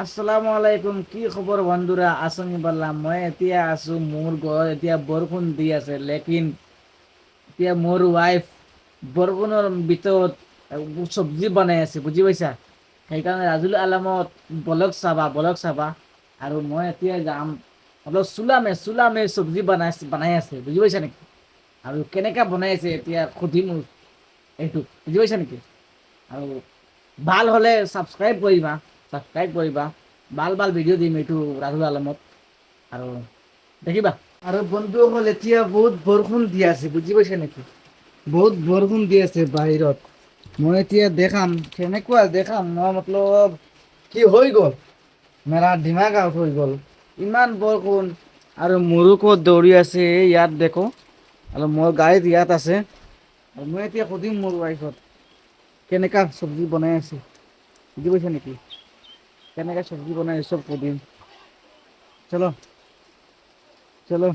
আসসালামু আলাইকুম, কি খবৰ বন্ধুৰা? আসনি বললাম মই এতিয়া আছো মোৰ ঘৰত। এতিয়া বৰষুণ দি আছে, লেকিন এতিয়া মোৰ ৱাইফ বৰষুণৰ ভিতৰত চব্জি বনাই আছে, বুজি পাইছা? সেইকাৰণে ৰাজুল আলমত বলক চাবা। আৰু মই এতিয়া যাম অলপ চুলামে চব্জি বনাই আছে, বুজি পাইছা নেকি? আৰু কেনেকা বনাই আছে এতিয়া সুধিম এইটো, বুজি পাইছা নেকি? আৰু ভাল হ'লে ছাবস্ক্ৰাইব কৰিবা। ভাল ভাল ভিডিঅ' দিম এইটো ৰাহুল আলমত, আৰু দেখিবা। আৰু বন্ধুসকল, এতিয়া বহুত বৰষুণ দি আছে, বুজি পাইছে নেকি? বহুত বৰষুণ দি আছে বাহিৰত। মই এতিয়া দেখাম, কেনেকুৱা দেখাম মই মতলব কি হৈ গ'ল, মেৰা দিমাগ আউট হৈ গ'ল। ইমান বৰষুণ আৰু মোৰো দৌৰি আছে ইয়াত দেখো, আৰু মোৰ গাড়ীত ইয়াত আছে। আৰু মই এতিয়া সুধিম মোৰ ৱাইফক কেনেকা চব্জি বনাই আছে, বুজি পাইছা নেকি? কেনেকে চব্জি বনাই চব সুধিম। চলো চলো।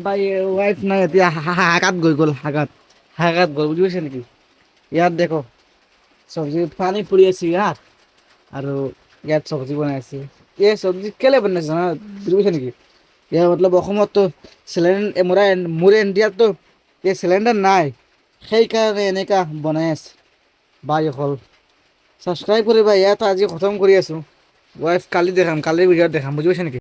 বাই ৱাইফ নাই এতিয়া, হাগাত গৈ গ'ল, হাগাত গ'ল, বুজি পাইছে নেকি? ইয়াত দেখো চব্জি পানী পৰি আছে ইয়াত, আৰু ইয়াত চব্জি বনাই আছে। এই চব্জি কেলে বনাইছে জানা, বুজি পাইছা নেকি? ইয়াৰ মতলব অসমততো মোৰ ইণ্ডিয়াততো এই চিলিণ্ডাৰ নাই, সেইকাৰণে এনেকা বনাই আছে। বাই হ'ল ছাবস্ক্ৰাইব কৰিবা। ইয়াত আজি খতম কৰি আছোঁ। ৱাইফ কালি দেখাম, কালিৰ ভিডিঅ'ত দেখাম, বুজি পাইছা নেকি?